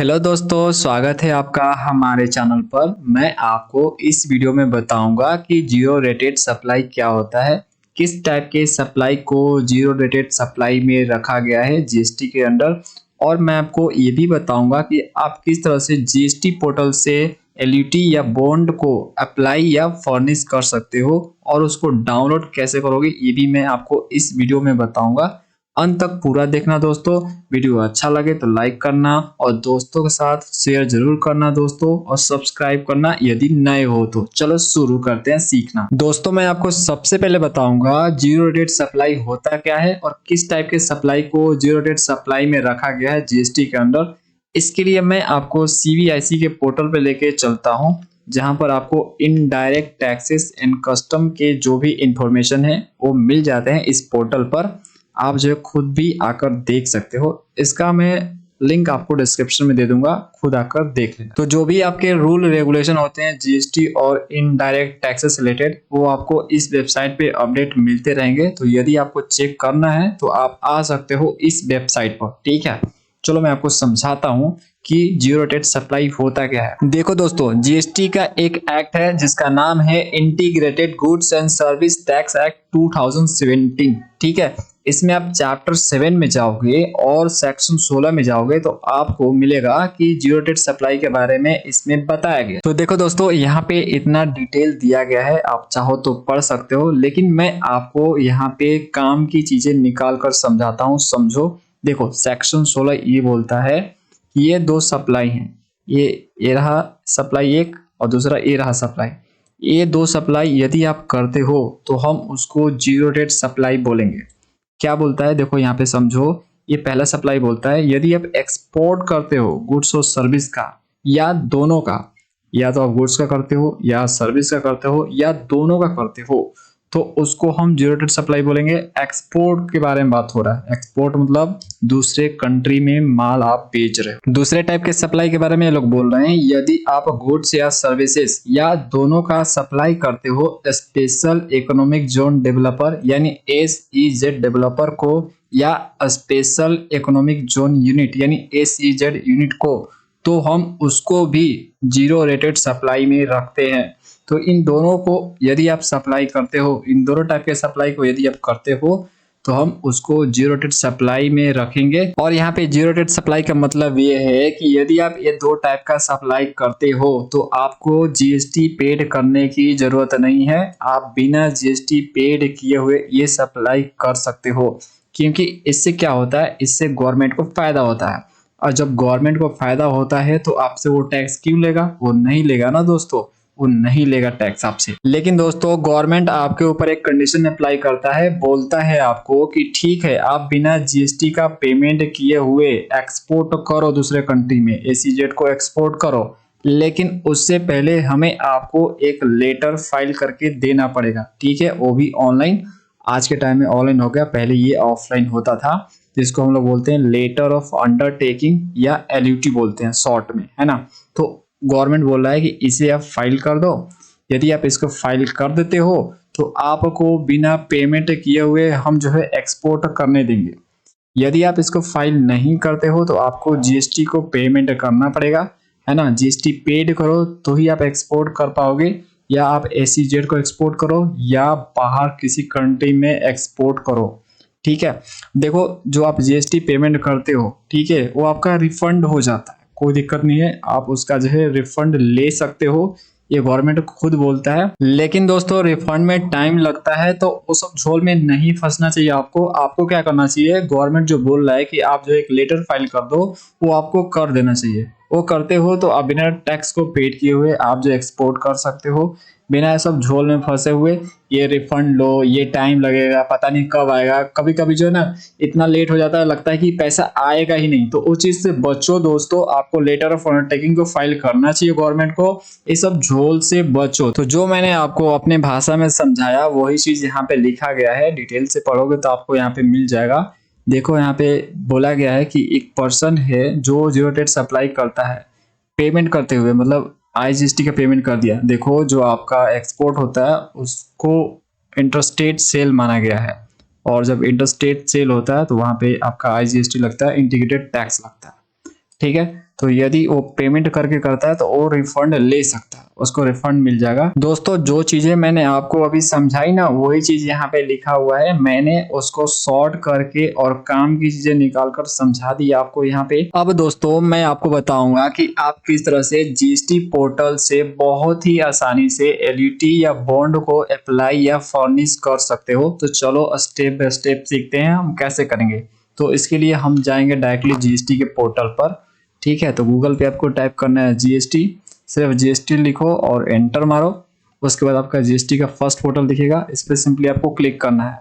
Hello दोस्तों, स्वागत है आपका हमारे चैनल पर। मैं आपको इस वीडियो में बताऊंगा कि जीरो रेटेड सप्लाई क्या होता है, किस टाइप के सप्लाई को जीरो रेटेड सप्लाई में रखा गया है जीएसटी के अंडर। और मैं आपको ये भी बताऊंगा कि आप किस तरह से जीएसटी पोर्टल से एलयूटी या बॉन्ड को अप्लाई या फर्निश कर सकते हो और उसको डाउनलोड कैसे करोगे, ये भी मैं आपको इस वीडियो में बताऊंगा। अंत तक पूरा देखना दोस्तों। वीडियो अच्छा लगे तो लाइक करना और दोस्तों के साथ शेयर जरूर करना दोस्तों, और सब्सक्राइब करना यदि नए हो तो। चलो शुरू करते हैं सीखना। दोस्तों मैं आपको सबसे पहले बताऊंगा जीरो रेट सप्लाई होता क्या है और किस टाइप के सप्लाई को जीरो रेट सप्लाई में रखा गया है जीएसटी के अंदर। इसके लिए मैं आपको सीबीआईसी के पोर्टल पे लेके चलता हूँ, जहां पर आपको इनडायरेक्ट टैक्सेस एंड कस्टम के जो भी इंफॉर्मेशन है वो मिल जाते हैं इस पोर्टल पर। आप जो है खुद भी आकर देख सकते हो। इसका मैं लिंक आपको डिस्क्रिप्शन में दे दूंगा, खुद आकर देख लेना। तो जो भी आपके रूल रेगुलेशन होते हैं जीएसटी और इनडायरेक्ट टैक्सेस रिलेटेड, वो आपको इस वेबसाइट पे अपडेट मिलते रहेंगे। तो यदि आपको चेक करना है तो आप आ सकते हो इस वेबसाइट पर, ठीक है। चलो मैं आपको समझाता हूँ कि जीरो रेट सप्लाई होता क्या है। देखो दोस्तों, जीएसटी का एक एक्ट है जिसका नाम है integrated goods and service tax act 2017, ठीक है। इसमें आप चैप्टर 7 में जाओगे और सेक्शन 16 में जाओगे तो आपको मिलेगा कि जीरो रेट सप्लाई के बारे में इसमें बताया गया। तो देखो दोस्तों, यहाँ पे इतना डिटेल दिया गया है, आप चाहो तो पढ़ सकते हो, लेकिन मैं आपको यहाँ पे काम की चीजें निकाल कर समझाता हूँ, समझो। देखो सेक्शन 16 ये बोलता है कि ये दो सप्लाई हैं, ये रहा सप्लाई एक और दूसरा ये रहा सप्लाई। ये दो सप्लाई यदि आप करते हो तो हम उसको जीरो रेट सप्लाई बोलेंगे। क्या बोलता है देखो यहाँ पे समझो। ये पहला सप्लाई बोलता है यदि आप एक्सपोर्ट करते हो गुड्स और सर्विस का, या दोनों का, या तो आप गुड्स का करते हो या सर्विस का करते हो या दोनों का करते हो, तो उसको हम जीरो रेट सप्लाई बोलेंगे। एक्सपोर्ट के बारे में बात हो रहा है। एक्सपोर्ट मतलब दूसरे कंट्री में माल आप बेच रहे हो। दूसरे टाइप के सप्लाई के बारे में ये लोग बोल रहे हैं यदि आप गुड्स या सर्विसेज या दोनों का सप्लाई करते हो स्पेशल इकोनॉमिक जोन डेवलपर यानी SEZ डेवलपर को, या स्पेशल इकोनॉमिक जोन यूनिट यानी SEZ यूनिट को, तो हम उसको भी जीरो रेटेड सप्लाई में रखते हैं। तो इन दोनों को यदि आप सप्लाई करते हो, इन दोनों टाइप के सप्लाई को यदि आप करते हो तो हम उसको जीरो रेट सप्लाई में रखेंगे। और यहाँ पे जीरो रेट सप्लाई का मतलब ये है कि यदि आप ये दो टाइप का सप्लाई करते हो तो आपको जीएसटी पेड करने की जरूरत नहीं है। आप बिना जीएसटी पेड किए हुए ये सप्लाई कर सकते हो, क्योंकि इससे क्या होता है, इससे गवर्नमेंट को फायदा होता है। और जब गवर्नमेंट को फायदा होता है तो आपसे वो टैक्स क्यों लेगा? वो नहीं लेगा ना दोस्तों, वो नहीं लेगा टैक्स आपसे। लेकिन दोस्तों गवर्नमेंट आपके ऊपर एक कंडीशन अप्लाई करता है, बोलता है आपको कि ठीक है आप बिना जीएसटी का पेमेंट किए हुए एक्सपोर्ट करो दूसरे कंट्री में, SEZ को एक्सपोर्ट करो, लेकिन उससे पहले हमें आपको एक लेटर फाइल करके देना पड़ेगा, ठीक है। वो भी ऑनलाइन। आज के टाइम में ऑनलाइन हो गया, पहले ये ऑफलाइन होता था, जिसको हम लोग बोलते हैं लेटर ऑफ अंडरटेकिंग या LUT बोलते हैं शॉर्ट में, है ना। तो गवर्नमेंट बोल रहा है कि इसे आप फाइल कर दो। यदि आप इसको फाइल कर देते हो तो आपको बिना पेमेंट किए हुए हम जो है एक्सपोर्ट करने देंगे। यदि आप इसको फाइल नहीं करते हो तो आपको जीएसटी को पेमेंट करना पड़ेगा, है ना। जीएसटी पेड करो तो ही आप एक्सपोर्ट कर पाओगे, या आप SEZ को एक्सपोर्ट करो या बाहर किसी कंट्री में एक्सपोर्ट करो, ठीक है। देखो जो आप जीएसटी पेमेंट करते हो, ठीक है, वो आपका रिफंड हो जाता है, कोई दिक्कत नहीं है, आप उसका जो है रिफंड ले सकते हो, ये गवर्नमेंट खुद बोलता है। लेकिन दोस्तों रिफंड में टाइम लगता है, तो उस सब झोल में नहीं फंसना चाहिए। आपको क्या करना चाहिए, गवर्नमेंट जो बोल रहा है कि आप जो एक लेटर फाइल कर दो, वो आपको कर देना चाहिए। वो करते हो तो आप बिना टैक्स को पेड किए हुए आप जो एक्सपोर्ट कर सकते हो, बिना सब झोल में फंसे हुए। ये रिफंड लो, ये टाइम लगेगा, पता नहीं कब आएगा, कभी कभी जो है ना इतना लेट हो जाता है, लगता है कि पैसा आएगा ही नहीं। तो उस चीज से बचो दोस्तों, आपको लेटर ऑफ अंडरटेकिंग को फाइल करना चाहिए गवर्नमेंट को, ये सब झोल से बचो। तो जो मैंने आपको अपने भाषा में समझाया वही चीज यहाँ पे लिखा गया है, डिटेल से पढ़ोगे तो आपको यहाँ पे मिल जाएगा। देखो यहाँ पे बोला गया है कि एक पर्सन है जो जीरो रेट सप्लाई करता है, पेमेंट करते हुए, मतलब IGST का पेमेंट कर दिया। देखो जो आपका एक्सपोर्ट होता है उसको इंटरस्टेट सेल माना गया है, और जब इंटरस्टेट सेल होता है तो वहां पे आपका IGST लगता है, इंटीग्रेटेड टैक्स लगता है, ठीक है। तो यदि वो पेमेंट करके करता है तो वो रिफंड ले सकता है, उसको रिफंड मिल जाएगा। दोस्तों जो चीजें मैंने आपको अभी समझाई ना वही चीज यहाँ पे लिखा हुआ है, मैंने उसको शॉर्ट करके और काम की चीजें निकाल कर समझा दी आपको यहाँ पे। अब दोस्तों मैं आपको बताऊंगा कि आप किस तरह से जीएसटी पोर्टल से बहुत ही आसानी से एलयूटी या बॉन्ड को अप्लाई या फर्निश कर सकते हो। तो चलो स्टेप बाय स्टेप सीखते हैं हम कैसे करेंगे। तो इसके लिए हम जाएंगे डायरेक्टली जीएसटी के पोर्टल पर। ठीक है, तो गूगल पे आपको टाइप करना है जीएसटी, सिर्फ जीएसटी लिखो और एंटर मारो। उसके बाद आपका जीएसटी का फर्स्ट पोर्टल दिखेगा, इस पर सिंपली आपको क्लिक करना है।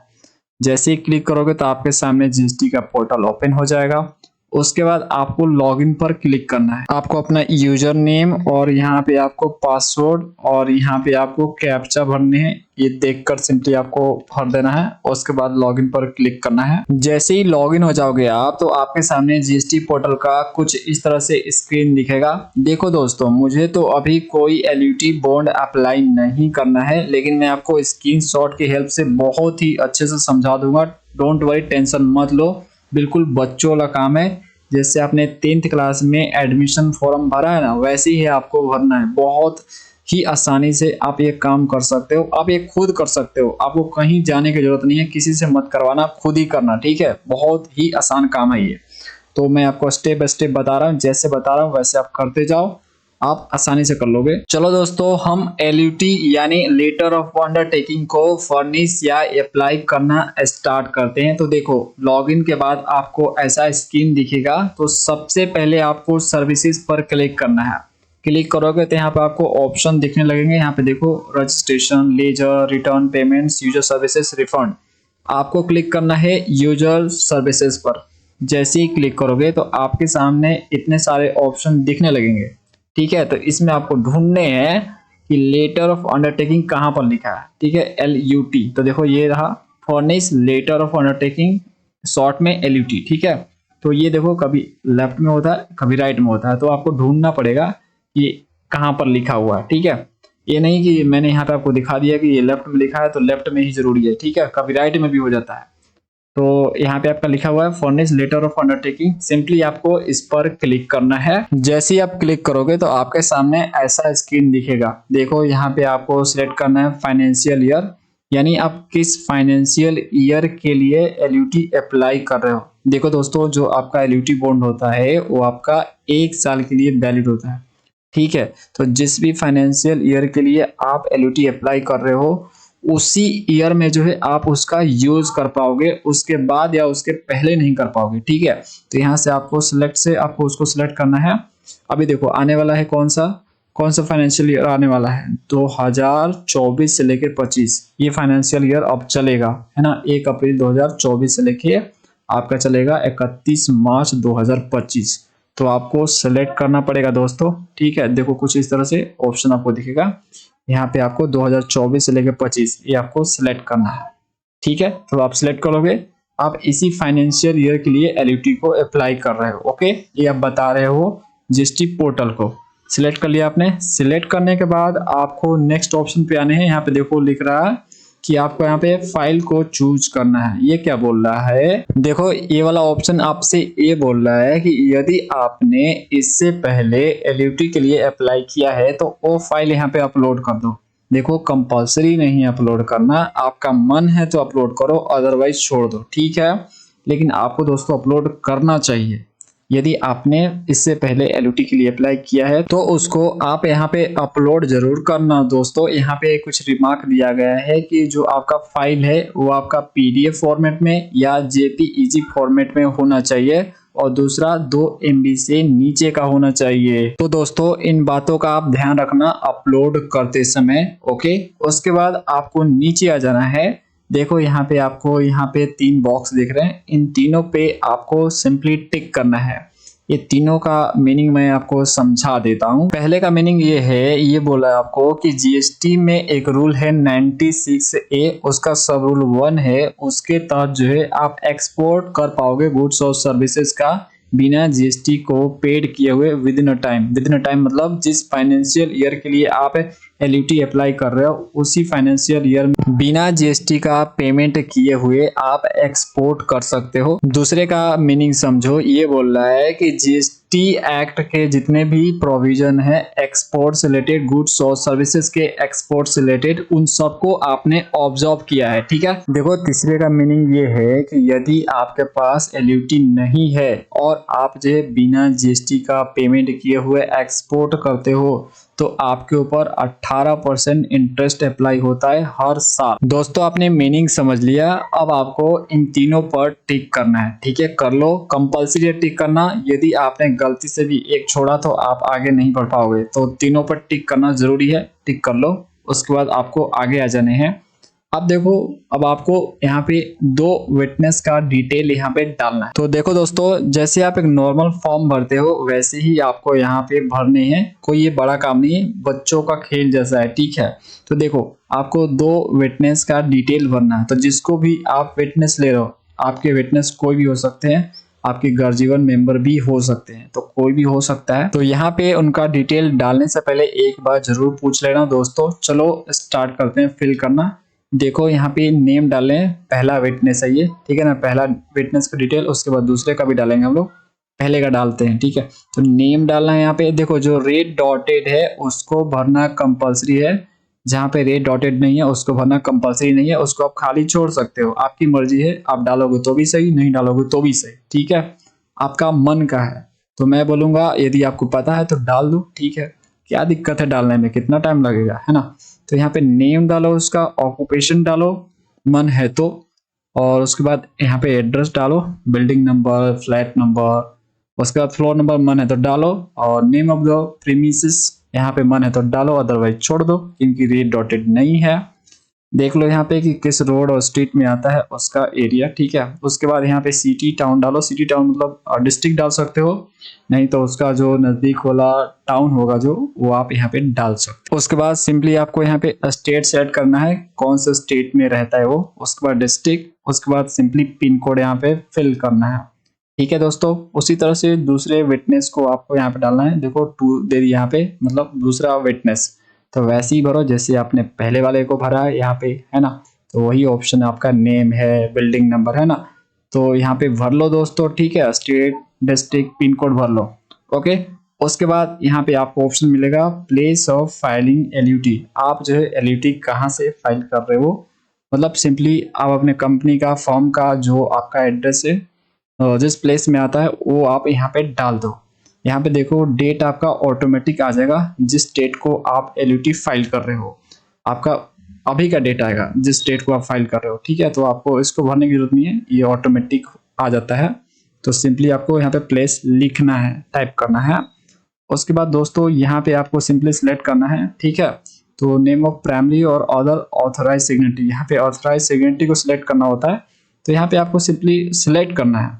जैसे ही क्लिक करोगे तो आपके सामने जीएसटी का पोर्टल ओपन हो जाएगा। उसके बाद आपको लॉगिन पर क्लिक करना है। आपको अपना यूजर नेम और यहाँ पे आपको पासवर्ड और यहाँ पे आपको कैप्चा भरने हैं, ये देखकर सिंपली आपको भर देना है। उसके बाद लॉगिन पर क्लिक करना है। जैसे ही लॉगिन हो जाओगे आप तो आपके सामने जीएसटी पोर्टल का कुछ इस तरह से स्क्रीन दिखेगा। देखो दोस्तों मुझे तो अभी कोई एलयूटी बॉन्ड अप्लाई नहीं करना है, लेकिन मैं आपको स्क्रीनशॉट की हेल्प से बहुत ही अच्छे से समझा दूंगा। डोंट वरी, टेंशन मत लो, बिल्कुल बच्चों वाला काम है। जैसे आपने 10th क्लास में एडमिशन फॉर्म भरा है ना, वैसे ही आपको भरना है। बहुत ही आसानी से आप ये काम कर सकते हो, आप ये खुद कर सकते हो। आपको कहीं जाने की जरूरत नहीं है, किसी से मत करवाना, खुद ही करना। ठीक है, बहुत ही आसान काम है ये। तो मैं आपको स्टेप बाय स्टेप बता रहा हूँ, जैसे बता रहा हूँ वैसे आप करते जाओ, आप आसानी से कर लोगे। चलो दोस्तों हम एलयूटी यानी लेटर ऑफ अंडरटेकिंग को फर्निश या अप्लाई करना स्टार्ट करते हैं। तो देखो लॉगिन के बाद आपको ऐसा स्क्रीन दिखेगा। तो सबसे पहले आपको सर्विसेज पर क्लिक करना है। क्लिक करोगे तो यहाँ पे आपको ऑप्शन दिखने लगेंगे। यहाँ पे देखो registration, ledger, return, payments, user services, refund. आपको क्लिक करना है यूजर सर्विसेज पर। जैसे ही क्लिक करोगे तो आपके सामने इतने सारे ऑप्शन दिखने लगेंगे। ठीक है, तो इसमें आपको ढूंढने हैं कि लेटर ऑफ अंडरटेकिंग कहां पर लिखा है। ठीक है, एलयूटी। तो देखो ये रहा, furnish letter of undertaking, short में एलयूटी। ठीक है, तो ये देखो कभी लेफ्ट में होता है कभी राइट में होता है, तो आपको ढूंढना पड़ेगा कि कहां पर लिखा हुआ है। ठीक है, ये नहीं कि मैंने यहाँ पे आपको दिखा दिया कि ये लेफ्ट में लिखा है तो लेफ्ट में ही जरूरी है। ठीक है, कभी राइट में भी हो जाता है। तो यहाँ पे आपका लिखा हुआ है furnish letter of undertaking, simply आपको इस पर क्लिक करना है। जैसे ही आप क्लिक करोगे तो आपके सामने ऐसा स्क्रीन दिखेगा। देखो यहाँ पे आपको सिलेक्ट करना है फाइनेंशियल ईयर, यानी आप किस फाइनेंशियल ईयर के लिए एलयूटी अप्लाई कर रहे हो। देखो दोस्तों जो आपका एलयूटी बॉन्ड होता है वो आपका 1 साल के लिए वैलिड होता है। ठीक है, तो जिस भी फाइनेंशियल ईयर के लिए आप एलयूटी अप्लाई कर रहे हो उसी ईयर में जो है आप उसका यूज कर पाओगे, उसके बाद या उसके पहले नहीं कर पाओगे। ठीक है, तो यहाँ से आपको सिलेक्ट से आपको उसको सिलेक्ट करना है। अभी देखो आने वाला है कौन सा फाइनेंशियल ईयर आने वाला है, 2024 से लेकर 25, ये फाइनेंशियल ईयर अब चलेगा, है ना। 1 अप्रैल 2024 से लेके आपका चलेगा 31 मार्च 2025। तो आपको सिलेक्ट करना पड़ेगा दोस्तों। ठीक है, देखो कुछ इस तरह से ऑप्शन आपको दिखेगा। यहाँ पे आपको 2024 से लेकर 25 ये आपको सिलेक्ट करना है। ठीक है, तो आप सिलेक्ट करोगे, आप इसी फाइनेंशियल ईयर के लिए एलयूटी को अप्लाई कर रहे हो। ओके, ये आप बता रहे हो जीएसटी पोर्टल को। सिलेक्ट कर लिया आपने। सिलेक्ट करने के बाद आपको नेक्स्ट ऑप्शन पे आने हैं। यहाँ पे देखो लिख रहा है कि आपको यहाँ पे फाइल को चूज करना है। ये क्या बोल रहा है, देखो ये वाला ऑप्शन आपसे ये बोल रहा है कि यदि आपने इससे पहले एलयूटी के लिए अप्लाई किया है तो वो फाइल यहाँ पे अपलोड कर दो। देखो कंपलसरी नहीं अपलोड करना, आपका मन है तो अपलोड करो, अदरवाइज छोड़ दो। ठीक है, लेकिन आपको दोस्तों अपलोड करना चाहिए। यदि आपने इससे पहले एलयूटी के लिए अप्लाई किया है तो उसको आप यहाँ पे अपलोड जरूर करना। दोस्तों यहाँ पे कुछ रिमार्क दिया गया है कि जो आपका फाइल है वो आपका पीडीएफ फॉर्मेट में या जेपीईजी फॉर्मेट में होना चाहिए और दूसरा 2 MB से नीचे का होना चाहिए। तो दोस्तों इन बातों का आप ध्यान रखना अपलोड करते समय। ओके, उसके बाद आपको नीचे आ जाना है। देखो यहाँ पे आपको यहाँ पे 3 बॉक्स दिख रहे हैं, इन तीनों पे आपको सिंपली टिक करना है। ये तीनों का मीनिंग मैं आपको समझा देता हूँ। पहले का मीनिंग ये है, ये बोला है आपको कि जीएसटी में एक रूल है 96A, उसका सब रूल 1 है, उसके तहत जो है आप एक्सपोर्ट कर पाओगे गुड्स और सर्विसेज का बिना जीएसटी को पेड किए हुए with in a time. With in a time मतलब जिस फाइनेंशियल ईयर के लिए आप एलयूटी अप्लाई कर रहे हो उसी फाइनेंशियल ईयर में बिना जीएसटी का पेमेंट किए हुए आप एक्सपोर्ट कर सकते हो। दूसरे का मीनिंग समझो, ये बोल रहा है कि जीएसटी एक्ट के जितने भी प्रोविजन है एक्सपोर्ट से रिलेटेड, गुड्स और सर्विसेज के एक्सपोर्ट से रिलेटेड, उन सबको आपने ऑब्जर्व किया है। ठीक है, देखो तीसरे का मीनिंग ये है कि यदि आपके पास एलयूटी नहीं है और आप जो है बिना जीएसटी का पेमेंट किए हुए एक्सपोर्ट करते हो तो आपके ऊपर 18% इंटरेस्ट अप्लाई होता है हर साल। दोस्तों आपने मीनिंग समझ लिया, अब आपको इन तीनों पर टिक करना है। ठीक है, कर लो, कंपल्सरी है टिक करना। यदि आपने गलती से भी एक छोड़ा तो आप आगे नहीं बढ़ पाओगे, तो तीनों पर टिक करना जरूरी है। टिक कर लो, उसके बाद आपको आगे आ जाने हैं। अब देखो, अब आपको यहाँ पे 2 विटनेस का डिटेल यहाँ पे डालना है। तो देखो दोस्तों, जैसे आप एक नॉर्मल फॉर्म भरते हो वैसे ही आपको यहाँ पे भरने हैं। कोई ये बड़ा काम नहीं है, बच्चों का खेल जैसा है। ठीक है, तो देखो आपको 2 विटनेस का डिटेल भरना है। तो जिसको भी आप विटनेस ले रहे हो, आपके विटनेस कोई भी हो सकते हैं, आपके गार्जियन मेंबर भी हो सकते हैं, तो कोई भी हो सकता है। तो यहाँ पे उनका डिटेल डालने से पहले एक बार जरूर पूछ लेना दोस्तों। चलो स्टार्ट करते हैं फिल करना। देखो यहाँ पे नेम डाले हैं, पहला विटनेस है ये। ठीक है ना, पहला विटनेस का डिटेल, उसके बाद दूसरे का भी डालेंगे हम लोग, पहले का डालते हैं। ठीक है, तो नेम डालना है यहाँ पे। देखो जो रेड डॉटेड है उसको भरना कंपलसरी है, जहाँ पे रेड डॉटेड नहीं है उसको भरना कंपलसरी नहीं है, उसको आप खाली छोड़ सकते हो, आपकी मर्जी है। आप डालोगे तो भी सही, नहीं डालोगे तो भी सही। ठीक है, आपका मन का है। तो मैं बोलूंगा यदि आपको पता है तो डाल दो। ठीक है, क्या दिक्कत है डालने में, कितना टाइम लगेगा, है ना। तो यहाँ पे नेम डालो, उसका ऑक्यूपेशन डालो मन है तो, और उसके बाद यहाँ पे एड्रेस डालो, बिल्डिंग नंबर, फ्लैट नंबर, उसके बाद फ्लोर नंबर मन है तो डालो, और नेम ऑफ द प्रीमिसेस यहाँ पे मन है तो डालो, अदरवाइज छोड़ दो क्योंकि रेड डॉटेड नहीं है। देख लो यहाँ पे कि किस रोड और स्ट्रीट में आता है उसका एरिया। ठीक है, उसके बाद यहाँ पे सिटी टाउन डालो। सिटी टाउन मतलब डिस्ट्रिक्ट डाल सकते हो, नहीं तो उसका जो नजदीक वाला टाउन होगा जो, वो आप यहाँ पे डाल सकते हो। उसके बाद सिंपली आपको यहाँ पे स्टेट सेलेक्ट करना है, कौन से स्टेट में रहता है वो। उसके बाद डिस्ट्रिक्ट, उसके बाद सिंपली पिन कोड यहाँ पे फिल करना है। ठीक है दोस्तों, उसी तरह से दूसरे विटनेस को आपको यहाँ पे डालना है। देखो 2 दे दी यहाँ पे, मतलब दूसरा विटनेस, तो वैसे ही भरो जैसे आपने पहले वाले को भरा है यहाँ पे, है ना। तो वही ऑप्शन आपका नेम है, बिल्डिंग नंबर, है ना। तो यहाँ पे भर लो दोस्तों। ठीक है, स्टेट, डिस्ट्रिक्ट, पिन कोड भर लो। ओके, उसके बाद यहाँ पे आपको ऑप्शन मिलेगा प्लेस ऑफ फाइलिंग एलयूटी। आप जो है एलयूटी कहाँ से फाइल कर रहे हो, मतलब सिंपली आप अपने कंपनी का फॉर्म का जो आपका एड्रेस है जिस प्लेस में आता है वो आप यहाँ पे डाल दो। यहाँ पे देखो डेट आपका ऑटोमेटिक आ जाएगा, जिस डेट को आप एलयूटी फाइल कर रहे हो आपका अभी का डेट आएगा जिस डेट को आप फाइल कर रहे हो। ठीक है, तो आपको इसको भरने की जरूरत नहीं है, ये ऑटोमेटिक आ जाता है। तो सिंपली आपको यहाँ पे प्लेस लिखना है, टाइप करना है। उसके बाद दोस्तों यहाँ पे आपको सिंपली सिलेक्ट करना है। ठीक है, तो नेम ऑफ प्राइमरी और अदर ऑथराइज सिग्नेटरी, यहाँ पे ऑथराइज सिग्नेटरी को सिलेक्ट करना होता है। तो यहाँ पे आपको सिंपली सिलेक्ट करना है,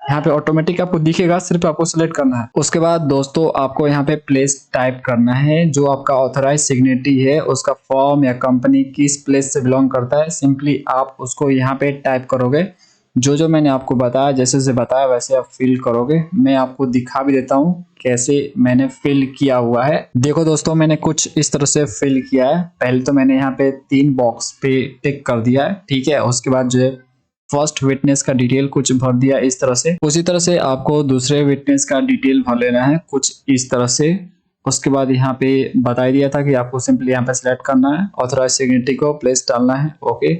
यहाँ पे ऑटोमेटिक आपको दिखेगा, सिर्फ आपको सिलेक्ट करना है। उसके बाद दोस्तों आपको यहाँ पे प्लेस टाइप करना है, जो आपका ऑथराइज सिग्नेटरी है उसका फॉर्म या कंपनी किस प्लेस से बिलोंग करता है, सिंपली आप उसको यहाँ पे टाइप करोगे। जो जो मैंने आपको बताया, जैसे जैसे बताया वैसे आप फिल करोगे। मैं आपको दिखा भी देता हूँ कैसे मैंने फिल किया हुआ है। देखो दोस्तों, मैंने कुछ इस तरह से फिल किया है। पहले तो मैंने यहाँ पे 3 बॉक्स पे टिक कर दिया है। ठीक है, उसके बाद जो है फर्स्ट विटनेस का डिटेल कुछ भर दिया इस तरह से। उसी तरह से आपको दूसरे विटनेस का डिटेल भर लेना है कुछ इस तरह से। उसके बाद यहाँ पे बता दिया था कि आपको सिंपली यहाँ पे सिलेक्ट करना है, ऑथराइज सिग्नेटरी को प्लेस डालना है। ओके,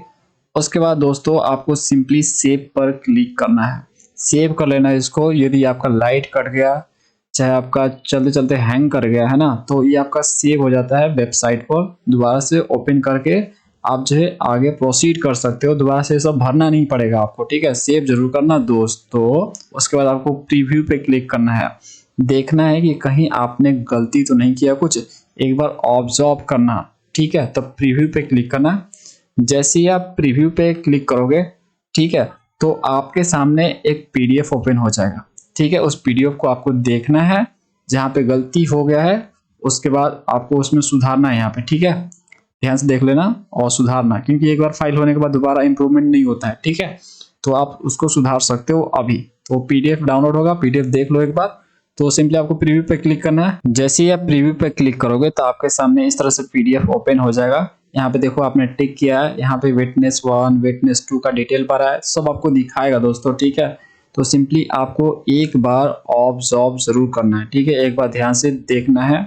उसके बाद दोस्तों आपको सिंपली सेव पर क्लिक करना है, सेव कर लेना है इसको। यदि आपका लाइट कट गया, चाहे आपका चलते चलते हैंग कर गया, है ना, तो ये आपका सेव हो जाता है वेबसाइट पर। दोबारा से ओपन करके आप जो है आगे प्रोसीड कर सकते हो, दोबारा से सब भरना नहीं पड़ेगा आपको। ठीक है, सेव जरूर करना दोस्तों। उसके बाद आपको प्रीव्यू पे क्लिक करना है, देखना है कि कहीं आपने गलती तो नहीं किया कुछ, एक बार ऑब्जर्व करना। ठीक है, तब प्रीव्यू पे क्लिक करना। जैसे ही आप प्रीव्यू पे क्लिक करोगे, ठीक है, तो आपके सामने एक पीडीएफ ओपन हो जाएगा। ठीक है, उस पीडीएफ को आपको देखना है, जहाँ पे गलती हो गया है उसके बाद आपको उसमें सुधारना है यहाँ पे। ठीक है, ध्यान से देख लेना और सुधारना, क्योंकि एक बार फाइल होने के बाद दोबारा इंप्रूवमेंट नहीं होता है। ठीक है, तो आप उसको सुधार सकते हो अभी। तो पीडीएफ डाउनलोड होगा, पीडीएफ देख लो एक बार। तो सिंपली आपको प्रीव्यू पे क्लिक करना है। जैसे ही आप प्रीव्यू पे क्लिक करोगे तो आपके सामने इस तरह से पीडीएफ ओपन हो जाएगा। यहाँ पे देखो आपने टिक किया है, यहाँ पे विटनेस 1 विटनेस 2 का डिटेल भरा है, सब आपको दिखाएगा दोस्तों। ठीक है, तो सिंपली आपको एक बार ऑब्जर्व ज़रूर करना है, ठीक है? एक बार ध्यान से देखना है,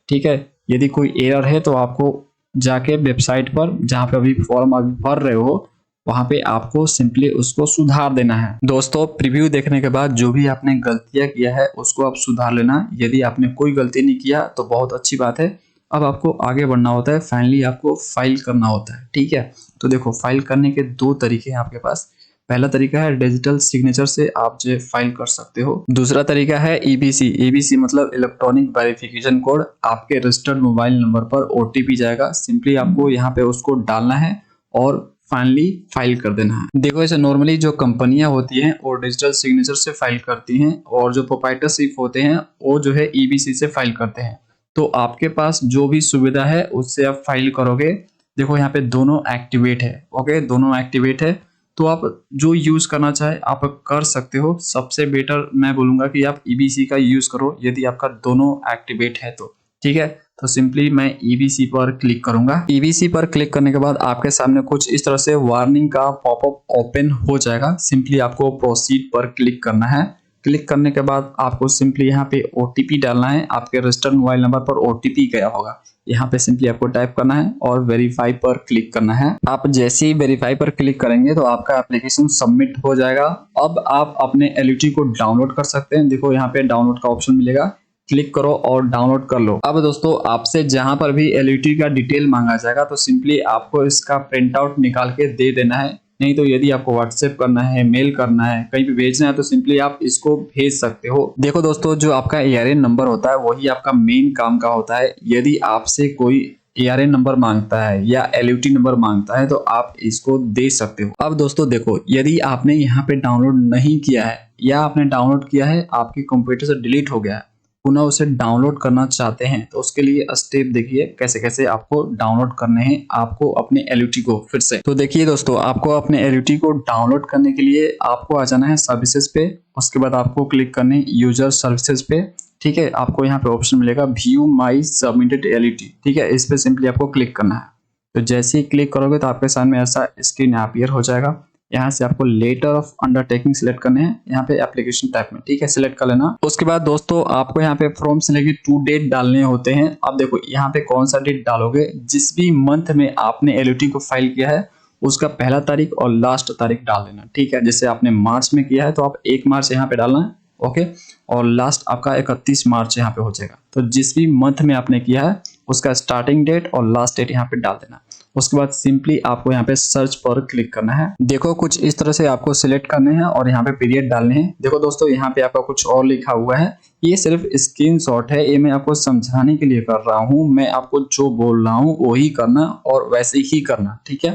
ठीक है? यदि कोई एरर है तो आपको जाके वेबसाइट पर जहाँ पे अभी फॉर्म अभी भर रहे हो, वहाँ पे आपको सिंपली उसको सुधार देना है। दोस्तों प्रीव्यू देखने के बाद जो भी आपने गलतियाँ किया है उसको आप सुधार लेना। यदि आपने कोई गलती नहीं किया तो बहुत अच्छी बात है। अब आपको आगे बढ़ना होता है, फाइनली आपको फाइल करना होता है, ठीक है? तो देखो फाइल करने के 2 तरीके हैं आपके पास। पहला तरीका है डिजिटल सिग्नेचर से आप जो फाइल कर सकते हो। दूसरा तरीका है ईबीसी। ईबीसी मतलब इलेक्ट्रॉनिक वेरिफिकेशन कोड। आपके रजिस्टर्ड मोबाइल नंबर पर ओटीपी जाएगा, सिंपली आपको यहाँ पे उसको डालना है और फाइनली फाइल कर देना है। देखो ऐसे नॉर्मली जो कंपनियां होती हैं वो डिजिटल सिग्नेचर से फाइल करती हैं और जो प्रोप्राइटरशिप होते हैं वो जो है ईबीसी से फाइल करते हैं। तो आपके पास जो भी सुविधा है उससे आप फाइल करोगे। देखो यहाँ पे दोनों एक्टिवेट है, ओके, दोनों एक्टिवेट है। तो आप जो यूज करना चाहे आप कर सकते हो। सबसे बेटर मैं बोलूंगा कि आप ईबीसी का यूज करो यदि आपका दोनों एक्टिवेट है तो, ठीक है? तो सिंपली मैं ईबीसी पर क्लिक करूंगा। ईबीसी पर क्लिक करने के बाद आपके सामने कुछ इस तरह से वार्निंग का पॉपअप ओपन हो जाएगा। सिंपली आपको प्रोसीड पर क्लिक करना है। क्लिक करने के बाद आपको सिंपली यहाँ पे ओटीपी डालना है। आपके रजिस्टर्ड मोबाइल नंबर पर ओटीपी गया होगा, यहाँ पे सिंपली आपको टाइप करना है और वेरीफाई पर क्लिक करना है। आप जैसे ही वेरीफाई पर क्लिक करेंगे तो आपका एप्लीकेशन सबमिट हो जाएगा। अब आप अपने एलयूटी को डाउनलोड कर सकते हैं। देखो यहाँ पे डाउनलोड का ऑप्शन मिलेगा, क्लिक करो और डाउनलोड कर लो। अब दोस्तों आपसे जहां पर भी एलयूटी का डिटेल मांगा जाएगा तो सिंपली आपको इसका प्रिंट आउट निकाल के दे देना है। नहीं तो यदि आपको व्हाट्सएप करना है, मेल करना है, कहीं पे भेजना है तो सिंपली आप इसको भेज सकते हो। देखो दोस्तों जो आपका एआरएन नंबर होता है वही आपका मेन काम का होता है। यदि आपसे कोई एआरएन नंबर मांगता है या एलयूटी नंबर मांगता है तो आप इसको दे सकते हो। अब दोस्तों देखो यदि आपने यहाँ पे डाउनलोड नहीं किया है या आपने डाउनलोड किया है आपके कंप्यूटर से डिलीट हो गया है, पुनः उसे डाउनलोड करना चाहते हैं तो उसके लिए स्टेप देखिए कैसे कैसे आपको डाउनलोड करने हैं आपको अपने एलयूटी को फिर से। तो देखिए दोस्तों आपको अपने एलयूटी को डाउनलोड करने के लिए आपको आ जाना है सर्विसेज पे। उसके बाद आपको क्लिक करना है यूजर सर्विसेज पे, ठीक है? आपको यहाँ पे ऑप्शन मिलेगा व्यू माई सबमिटेड एलयूटी, ठीक है? इस पे सिंपली आपको क्लिक करना है। तो जैसे ही क्लिक करोगे तो आपके सामने ऐसा स्क्रीन अपीयर हो जाएगा। यहाँ से आपको लेटर ऑफ अंडरटेकिंग सिलेक्ट करने हैं, यहाँ पे एप्लीकेशन टाइप में, ठीक है? सिलेक्ट कर लेना। उसके बाद दोस्तों आपको यहाँ पे फ्रॉम से लेके टू डेट डालने होते हैं। अब देखो यहाँ पे कौन सा डेट डालोगे, जिस भी मंथ में आपने एलयूटी को फाइल किया है उसका पहला तारीख और लास्ट तारीख डाल देना, ठीक है? जैसे आपने मार्च में किया है तो आप 1 मार्च यहाँ पे डालना है, ओके? और लास्ट आपका 31 मार्च यहाँ पे हो जाएगा। तो जिस भी मंथ में आपने किया है उसका स्टार्टिंग डेट और लास्ट डेट यहाँ पे डाल देना। उसके बाद सिंपली आपको यहाँ पे सर्च पर क्लिक करना है। देखो कुछ इस तरह से आपको सिलेक्ट करने हैं और यहाँ पे पीरियड डालने हैं। देखो दोस्तों यहाँ पे आपका कुछ और लिखा हुआ है, ये सिर्फ स्क्रीनशॉट है, ये मैं आपको समझाने के लिए कर रहा हूँ। मैं आपको जो बोल रहा हूँ वही करना और वैसे ही करना, ठीक है?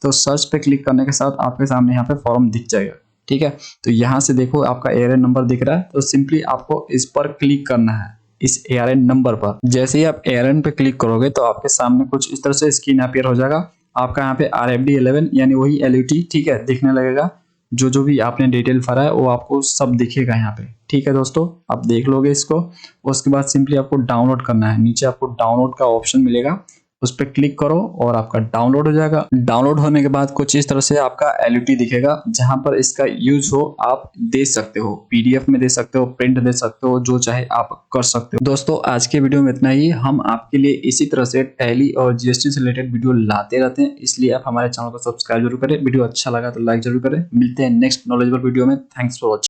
तो सर्च पे क्लिक करने के साथ आपके सामने यहाँ पे फॉर्म दिख जाएगा, ठीक है? तो यहाँ से देखो आपका एआरएन नंबर दिख रहा है तो सिंपली आपको इस पर क्लिक करना है, इस एआरएन नंबर पर। जैसे ही आप एआरएन पे क्लिक करोगे तो आपके सामने कुछ इस तरह से स्क्रीन अपीयर हो जाएगा। आपका यहाँ पे RFD 11 यानी वही एलयूटी, ठीक है, दिखने लगेगा। जो भी आपने डिटेल भरा है वो आपको सब दिखेगा यहाँ पे, ठीक है दोस्तों? आप देख लोगे इसको। उसके बाद सिंपली आपको डाउनलोड करना है। नीचे आपको डाउनलोड का ऑप्शन मिलेगा, उस पर क्लिक करो और आपका डाउनलोड हो जाएगा। डाउनलोड होने के बाद कुछ इस तरह से आपका एलयूटी दिखेगा जहां पर इसका यूज हो आप दे सकते हो, पीडीएफ में दे सकते हो, प्रिंट दे सकते हो, जो चाहे आप कर सकते हो। दोस्तों आज के वीडियो में इतना ही। हम आपके लिए इसी तरह से टैली और जीएसटी से रिलेटेड वीडियो लाते रहते हैं, इसलिए आप हमारे चैनल को सब्सक्राइब जरूर करें। वीडियो अच्छा लगा तो लाइक जरूर करें। मिलते हैं नेक्स्ट नॉलेजेबल वीडियो में। Thanks for watching.